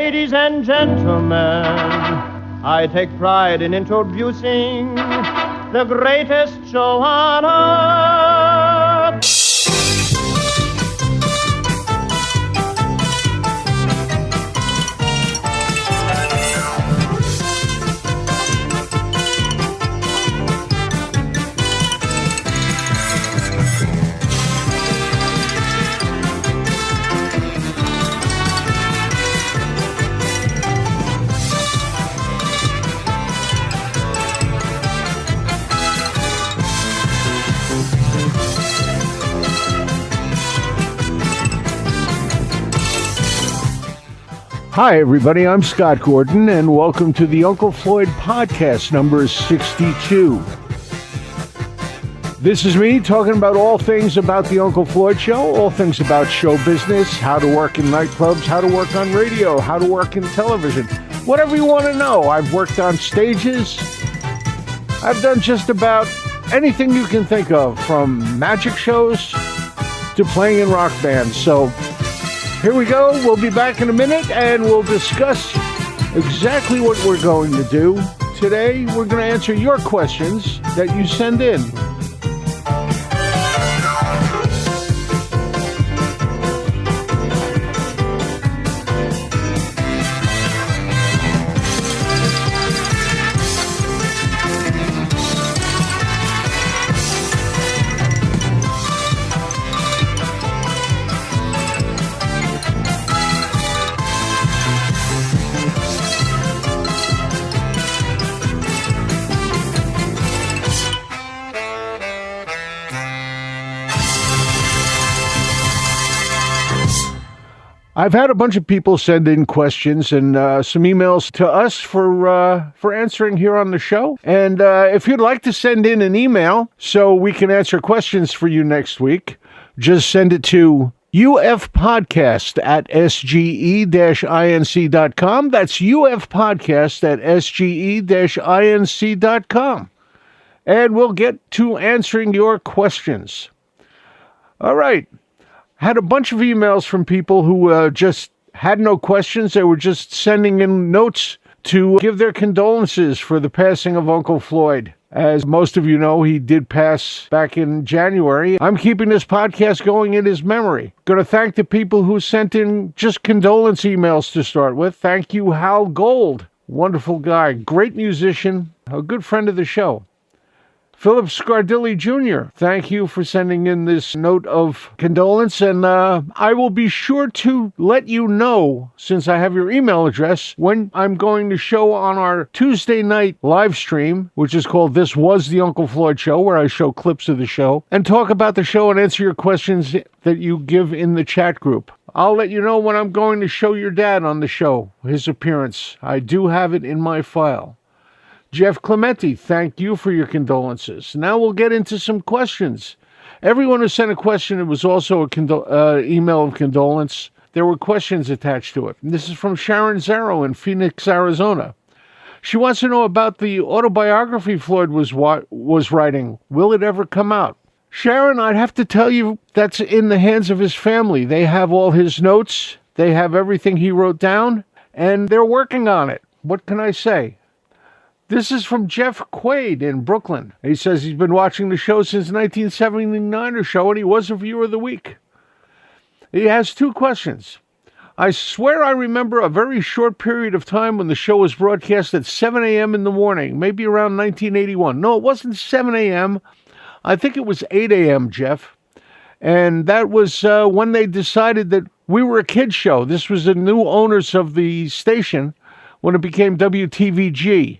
Ladies and gentlemen, I take pride in introducing the greatest show on earth. Hi, everybody. I'm Scott Gordon, and welcome to the Uncle Floyd podcast, number 62. This is me talking about all things about the Uncle Floyd show, all things about show business, how to work in nightclubs, how to work on radio, how to work in television, whatever you want to know. I've worked on stages. I've done just about anything you can think of, from magic shows to playing in rock bands. So here we go. We'll be back in a minute, and we'll discuss exactly what we're going to do. Today, we're going to answer your questions that you send in. I've had a bunch of people send in questions and some emails to us for answering here on the show. And if you'd like to send in an email so we can answer questions for you next week, just send it to ufpodcast@sge-inc.com. That's ufpodcast@sge-inc.com. And we'll get to answering your questions. All right. Had a bunch of emails from people who just had no questions. They were just sending in notes to give their condolences for the passing of Uncle Floyd. As most of you know, he did pass back in January. I'm keeping this podcast going in his memory. Going to thank the people who sent in just condolence emails to start with. Thank you, Hal Gold. Wonderful guy. Great musician. A good friend of the show. Philip Scardilli Jr., thank you for sending in this note of condolence, and I will be sure to let you know, since I have your email address, when I'm going to show on our Tuesday night live stream, which is called This Was the Uncle Floyd Show, where I show clips of the show, and talk about the show and answer your questions that you give in the chat group. I'll let you know when I'm going to show your dad on the show, his appearance. I do have it in my file. Jeff Clementi, thank you for your condolences. Now we'll get into some questions. Everyone who sent a question, it was also a email of condolence. There were questions attached to it. And this is from Sharon Zarrow in Phoenix, Arizona. She wants to know about the autobiography Floyd was writing. Will it ever come out? Sharon, I'd have to tell you that's in the hands of his family. They have all his notes. They have everything he wrote down, and they're working on it. What can I say? This is from Jeff Quaid in Brooklyn. He says he's been watching the show since 1979 or so, and he was a viewer of the week. He has two questions. I swear I remember a very short period of time when the show was broadcast at 7 a.m. in the morning, maybe around 1981. No, it wasn't 7 a.m. I think it was 8 a.m., Jeff. And that was when they decided that we were a kid show. This was the new owners of the station when it became WTVG.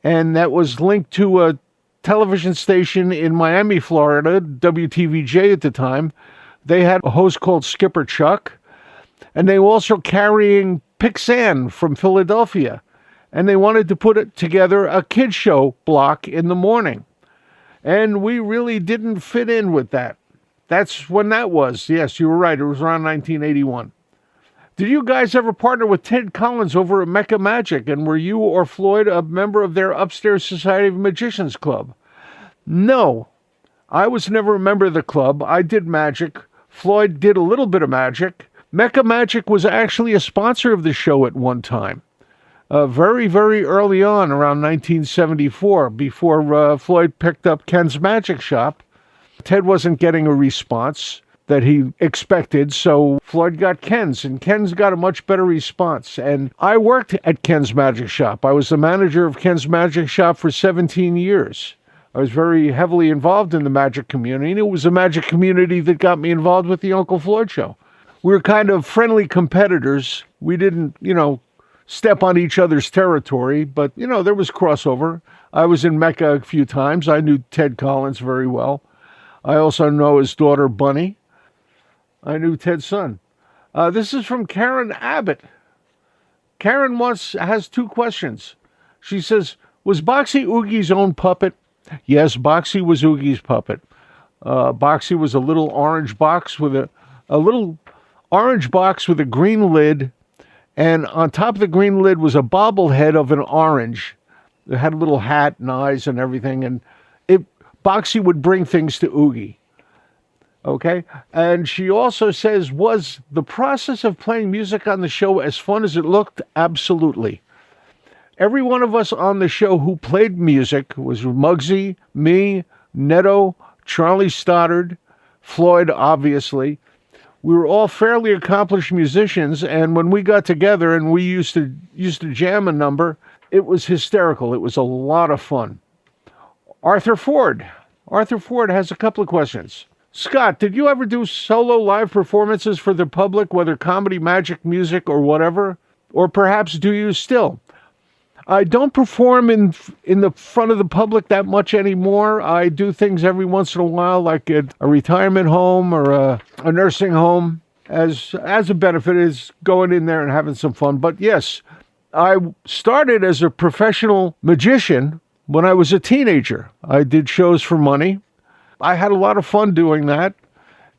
And that was linked to a television station in Miami, Florida, WTVJ at the time. They had a host called Skipper Chuck, and they were also carrying Pixan from Philadelphia. And they wanted to put together a kid show block in the morning. And we really didn't fit in with that. That's when that was. Yes, you were right. It was around 1981. Did you guys ever partner with Ted Collins over at Mecca Magic? And were you or Floyd a member of their Upstairs Society of Magicians Club? No, I was never a member of the club. I did magic. Floyd did a little bit of magic. Mecca Magic was actually a sponsor of the show at one time. Very, very early on, around 1974, before Floyd picked up Ken's Magic Shop. Ted wasn't getting a response that he expected, so Floyd got Ken's, and Ken's got a much better response. And I worked at Ken's Magic Shop. I was the manager of Ken's Magic Shop for 17 years. I was very heavily involved in the magic community, and it was the magic community that got me involved with the Uncle Floyd Show. We were kind of friendly competitors. We didn't, step on each other's territory, but, there was crossover. I was in Mecca a few times. I knew Ted Collins very well. I also know his daughter, Bunny. I knew Ted's son. This is from Karen Abbott. Karen has 2 questions. She says, was Boxy Oogie's own puppet? Yes, Boxy was Oogie's puppet. Boxy was a little orange box with a green lid, and on top of the green lid was a bobblehead of an orange. It had a little hat and eyes and everything, and Boxy would bring things to Oogie. Okay? And she also says, was the process of playing music on the show as fun as it looked? Absolutely. Every one of us on the show who played music was Muggsy, me, Netto, Charlie Stoddard, Floyd, obviously. We were all fairly accomplished musicians, and when we got together and we used to jam a number, it was hysterical. It was a lot of fun. Arthur Ford has a couple of questions. Scott, did you ever do solo live performances for the public, whether comedy, magic, music, or whatever? Or perhaps do you still? I don't perform in the front of the public that much anymore. I do things every once in a while, like at a retirement home or a nursing home, as a benefit is going in there and having some fun. But yes, I started as a professional magician when I was a teenager. I did shows for money. I had a lot of fun doing that.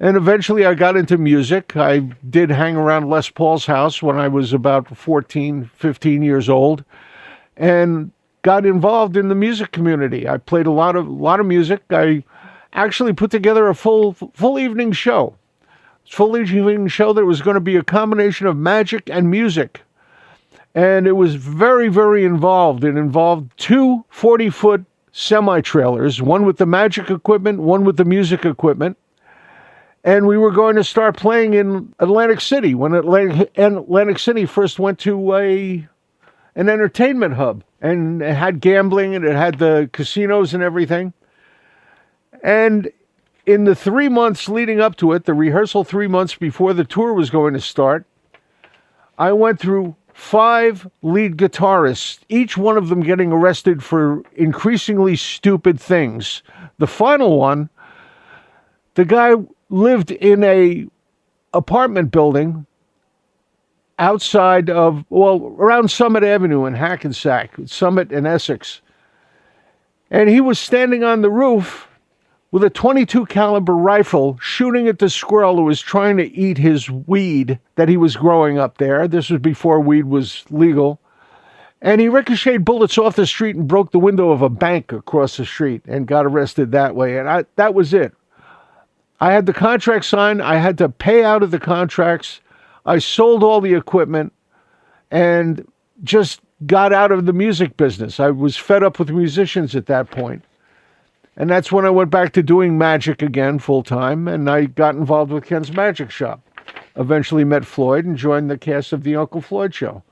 And eventually I got into music. I did hang around Les Paul's house when I was about 14, 15 years old, and got involved in the music community. I played a lot of music. I actually put together a full evening show. Full evening show that was going to be a combination of magic and music. And it was very, very involved. It involved 2 40-foot semi-trailers, one with the magic equipment, one with the music equipment. And we were going to start playing in Atlantic City when Atlantic City first went to an entertainment hub, and it had gambling and it had the casinos and everything. And in the 3 months leading up to it, the rehearsal 3 months before the tour was going to start, I went through 5 lead guitarists, each one of them getting arrested for increasingly stupid things. The final one, the guy lived in a apartment building around Summit Avenue in Hackensack, Summit and Essex. And he was standing on the roof with a .22 caliber rifle shooting at the squirrel who was trying to eat his weed that he was growing up there. This was before weed was legal. And he ricocheted bullets off the street and broke the window of a bank across the street and got arrested that way. And that was it. I had the contract signed. I had to pay out of the contracts. I sold all the equipment and just got out of the music business. I was fed up with musicians at that point. And that's when I went back to doing magic again full time, and I got involved with Ken's Magic Shop. Eventually met Floyd and joined the cast of the Uncle Floyd Show.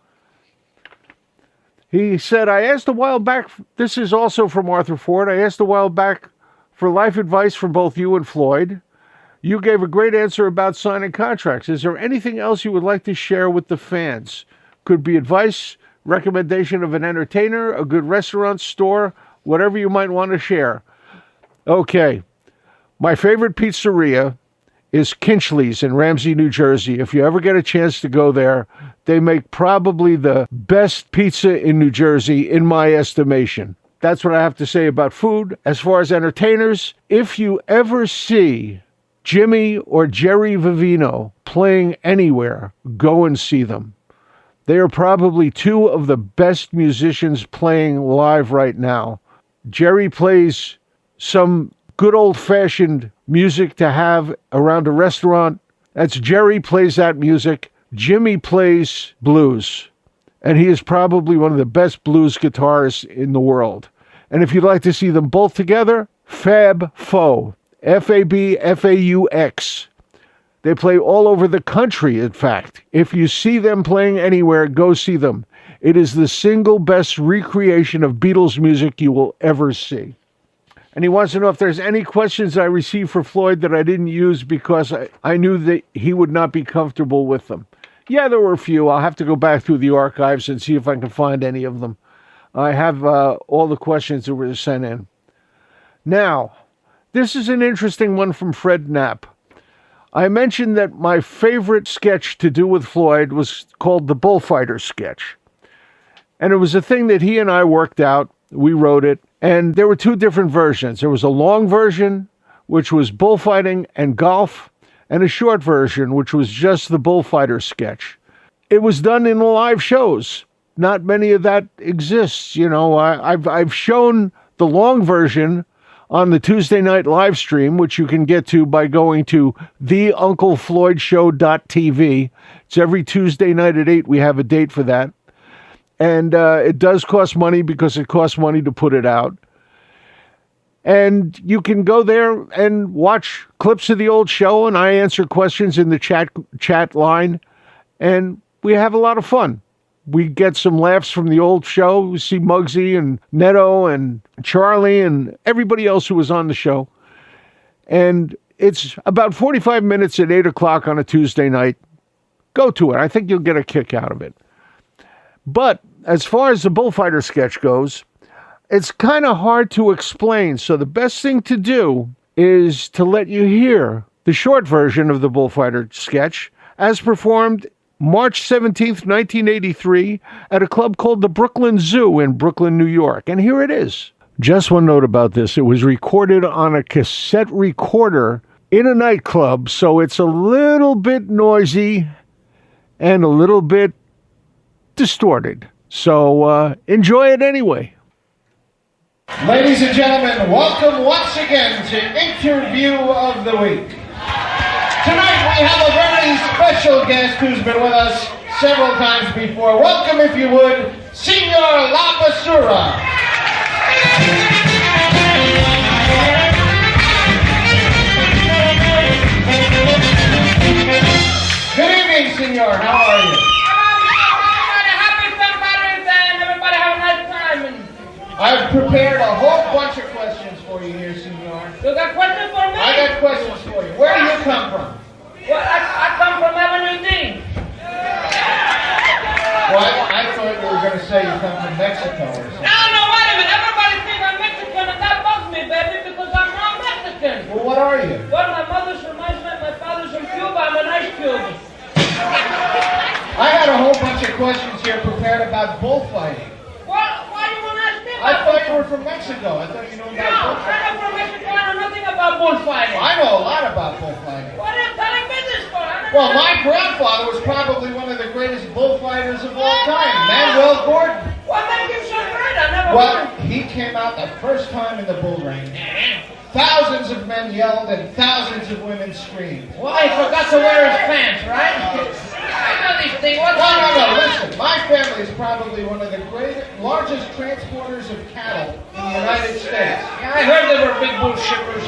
He said, I asked a while back, this is also from Arthur Ford, I asked a while back for life advice from both you and Floyd. You gave a great answer about signing contracts. Is there anything else you would like to share with the fans? Could be advice, recommendation of an entertainer, a good restaurant, store, whatever you might want to share. Okay. My favorite pizzeria is Kinchley's in Ramsey, New Jersey. If you ever get a chance to go there, they make probably the best pizza in New Jersey, in my estimation. That's what I have to say about food. As far as entertainers, if you ever see Jimmy or Jerry Vivino playing anywhere, go and see them. They are probably 2 of the best musicians playing live right now. Jerry plays some good old-fashioned music to have around a restaurant. That's Jerry plays that music. Jimmy plays blues. And he is probably one of the best blues guitarists in the world. And if you'd like to see them both together, Fab Faux. Fabfaux. They play all over the country, in fact. If you see them playing anywhere, go see them. It is the single best recreation of Beatles music you will ever see. And he wants to know if there's any questions I received for Floyd that I didn't use because I knew that he would not be comfortable with them. Yeah, there were a few. I'll have to go back through the archives and see if I can find any of them. I have all the questions that were sent in. Now, this is an interesting one from Fred Knapp. I mentioned that my favorite sketch to do with Floyd was called the Bullfighter sketch. And it was a thing that he and I worked out. We wrote it. And there were two different versions. There was a long version, which was bullfighting and golf, and a short version, which was just the Bullfighter sketch. It was done in live shows. Not many of that exists. You know, I've shown the long version on the Tuesday night live stream, which you can get to by going to theunclefloydshow.tv. It's every Tuesday night at 8. We have a date for that. And it does cost money because it costs money to put it out. And you can go there and watch clips of the old show, and I answer questions in the chat line, and we have a lot of fun. We get some laughs from the old show. We see Muggsy and Neto and Charlie and everybody else who was on the show. And it's about 45 minutes at 8 o'clock on a Tuesday night. Go to it. I think you'll get a kick out of it. But as far as the Bullfighter sketch goes, it's kind of hard to explain. So the best thing to do is to let you hear the short version of the Bullfighter sketch as performed March 17th, 1983, at a club called the Brooklyn Zoo in Brooklyn, New York. And here it is. Just one note about this. It was recorded on a cassette recorder in a nightclub, so it's a little bit noisy and a little bit distorted. So enjoy it anyway. Ladies and gentlemen, welcome once again to Interview of the Week. Tonight we have a very special guest who's been with us several times before. Welcome, if you would, Senor La Basura. Good evening, Senor. How are you? Happy St. Patrick's Day and everybody have a nice time. I've prepared a whole bunch of questions for you here, Senor. You got questions for me? I got questions for you. Where do you come from? Well, I come from Avenue D. Well, I thought you were going to say you come from Mexico or something. No, wait a minute. Everybody thinks I'm Mexican and that bugs me, baby, because I'm not Mexican. Well, what are you? Well, my mother's from Iceland, my father's from Cuba. I'm an ice cube. I had a whole bunch of questions here prepared about bullfighting. Why do you want to ask me I about thought you were from Mexico. I thought you knew about No, bullfighting. I'm from Mexico. I know nothing about bullfighting. I know a lot about bullfighting. What are you telling me this for? Well, my grandfather was probably one of the greatest bullfighters of all time, Manuel Gordon. What made him so great? I never Well, heard. he came out the first time in the bull ring. Thousands of men yelled and thousands of women screamed. Well, he forgot to wear his pants, right? I know these things. What's No, listen. My family is probably one of the largest transporters of cattle in the United States. Yeah, I heard they were big bull shippers.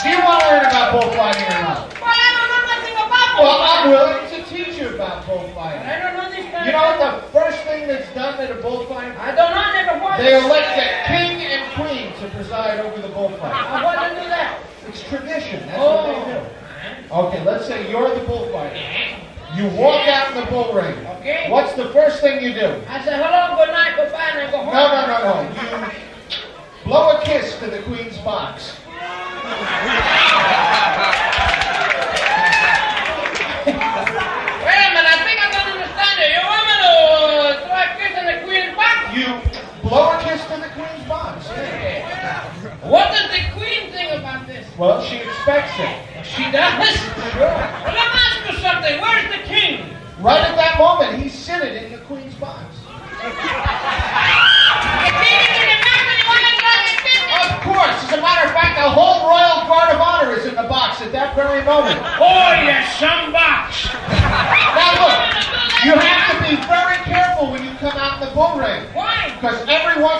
Do you want to learn about bullfighting or not? Well, I don't know nothing about Well, I'm bullfighting. willing to teach you about bullfighting. I don't know these kind You of know things. what the first thing that's done at a bullfight? I don't know, I never heard They it. elect the king and queen to preside over the bullfight. Why don't do that? It's tradition. That's what they do. Okay, let's say you're the bullfighter. You walk out in the bull ring. Okay. What's the first thing you do? I say hello, good night, goodbye, and I go home. No. You blow a kiss to the queen's box. Wait a minute, I think I don't understand it. You want me to throw a kiss in the queen's box? You blow a kiss to the queen's box. What does the queen think about this? Well, she expects it. She does? Sure. Well, let me ask you something. Where's the king? Right at that moment, he's sitting in the queen's box. The king is in the back and you want to throw the kiss? Of course. As a matter of fact, the whole royal guard of honor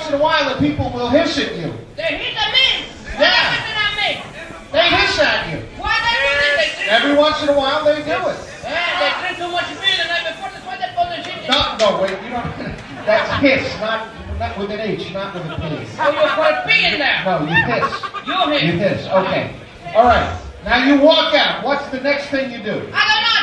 once in a while the people will hiss at you. They hit at me. Yeah. Me. They hiss at you. Why they do this? Every once in a while they do it. Yeah, they drink too much beer the night before. That's why they put the shit in. No, wait, you don't. That's hiss, not with an H, not with a P. Oh, you put P in there. No, you hiss. You hiss. You hiss, okay. All right. Now you walk out. What's the next thing you do? I don't know. I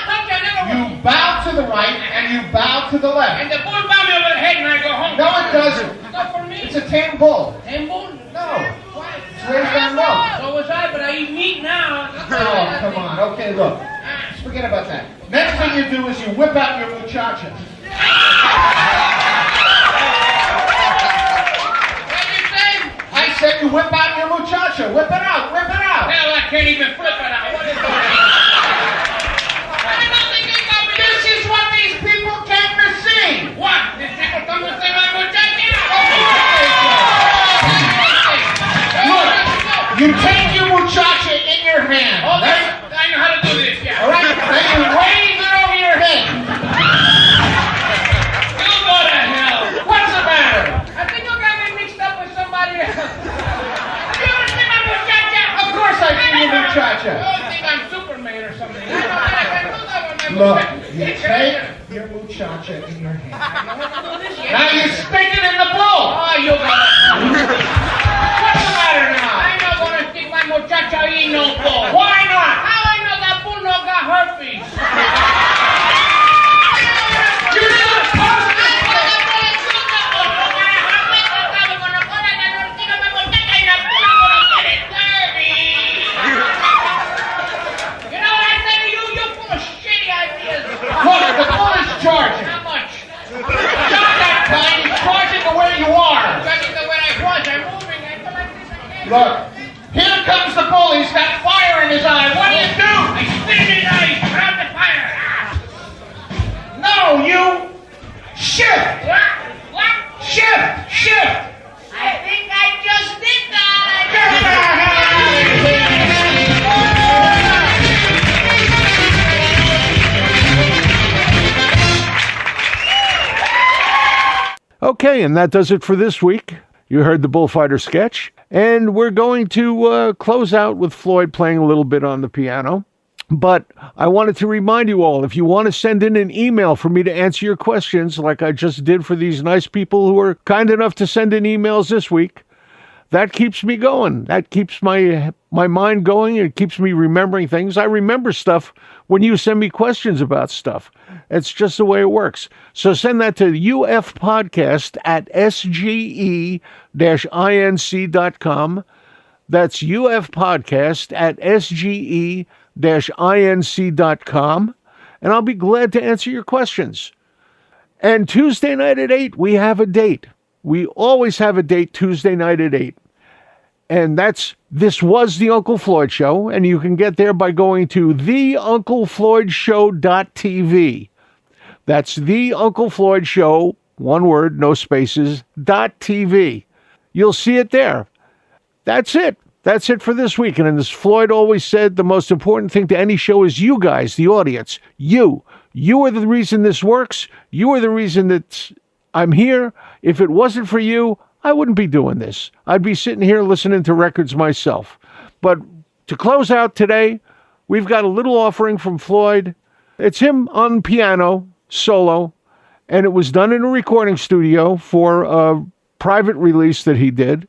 told you I never You bow to the right and you bow to the left. And the bull bow me over the head and I go home. No, it doesn't. It's not for me. It's a tame bull. Tame bull? No. Why? It's raised on milk. So was I, but I eat meat now. Oh, come on. Okay, look. Just forget about that. Next thing you do is you whip out your muchacha. I said you whip out your muchacha. Whip it out. Whip it out. Hell, I can't even flip it out. What is that? This is what these people came to see. What? These people come to see my muchacha? Look, you take your muchacha in your hand. Oh, Right? I know how to do this, yeah. All right? Then you wave it over your head. You go to hell. What's the matter? I think you got me mixed up with somebody else. You ever see my muchacha? Of course I see your muchacha. You think I'm Superman or something. I know that I can do that with my Look, muchacha. you take your muchacha in your hand. I know how to do this, yeah. Now you stick it in the bowl. Oh, you got it. What's the matter now? I'm not gonna stick my muchacha in no bull. Why not? How I know that bull no got herpes? You're supposed to. You know what I say to you? You're full of shitty ideas. Look, the bull is charging. How much? Not that kind. He's charging to where you are. Judging the way I was, I'm moving. I feel like this again. Look, here comes the bull. He's got fire in his eye. What do you do? I spit in his eyes. Put out the fire. No, you shift. What? Shift. Shift. I think I just did that. Get the hell out of here. Okay, and that does it for this week. You heard the Bullfighter sketch. And we're going to close out with Floyd playing a little bit on the piano. But I wanted to remind you all, if you want to send in an email for me to answer your questions, like I just did for these nice people who were kind enough to send in emails this week, that keeps me going. That keeps my mind going. It keeps me remembering things. I remember stuff when you send me questions about stuff. It's just the way it works. So send that to ufpodcast@sge-inc.com. That's ufpodcast@sge-inc.com. And I'll be glad to answer your questions. And Tuesday night at 8, we have a date. We always have a date Tuesday night at 8. And this was the Uncle Floyd Show, and you can get there by going to theunclefloydshow.tv. That's the Uncle Floyd Show, one word, no spaces, .tv. You'll see it there. That's it. That's it for this week. And as Floyd always said, the most important thing to any show is you guys, the audience. You. You are the reason this works. You are the reason that I'm here. If it wasn't for you, I wouldn't be doing this. I'd be sitting here listening to records myself. But to close out today, we've got a little offering from Floyd. It's him on piano, solo, and it was done in a recording studio for a private release that he did.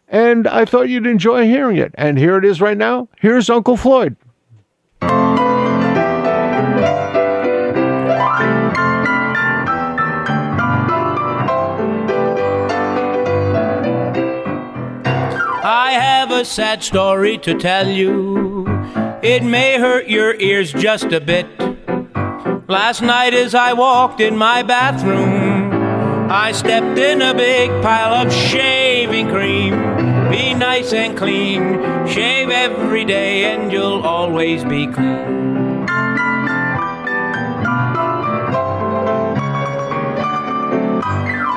And I thought you'd enjoy hearing it. And here it is right now. Here's Uncle Floyd. I have a sad story to tell you. It may hurt your ears just a bit. Last night as I walked in my bathroom, I stepped in a big pile of shaving cream. Be nice and clean, shave every day and you'll always be clean.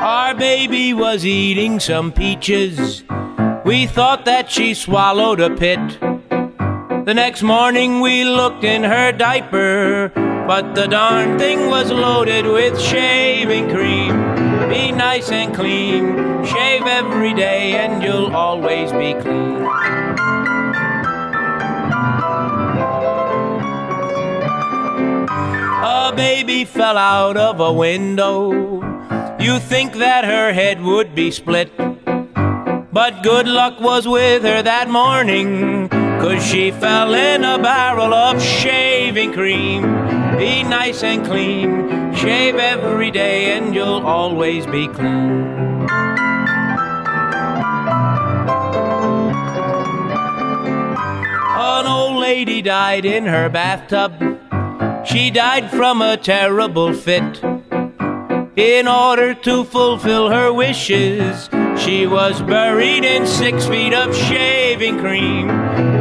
Our baby was eating some peaches. We thought that she swallowed a pit. The next morning we looked in her diaper, but the darn thing was loaded with shaving cream. Be nice and clean. Shave every day and you'll always be clean. A baby fell out of a window. You think that her head would be split, but good luck was with her that morning, 'cause she fell in a barrel of shaving cream. Be nice and clean. Shave every day and you'll always be clean. An old lady died in her bathtub. She died from a terrible fit. In order to fulfill her wishes, she was buried in 6 feet of shaving cream.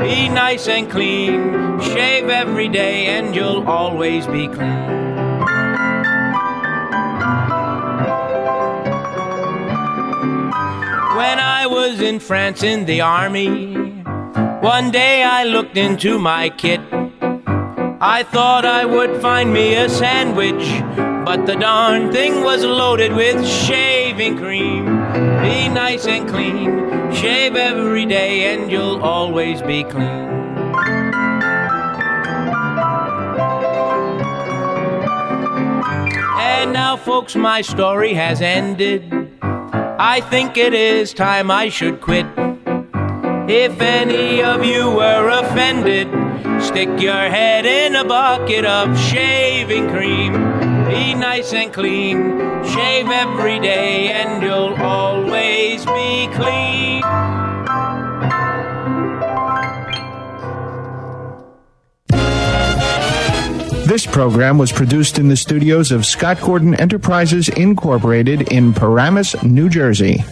Be nice and clean. Shave every day and you'll always be clean. When I was in France in the army, one day I looked into my kit. I thought I would find me a sandwich, but the darn thing was loaded with shaving cream. Be nice and clean. Shave every day and you'll always be clean. And now, folks, my story has ended. I think it is time I should quit. If any of you were offended, stick your head in a bucket of shaving cream. Be nice and clean. Shave every day and you'll always be clean. This program was produced in the studios of Scott Gordon Enterprises, Incorporated in Paramus, New Jersey.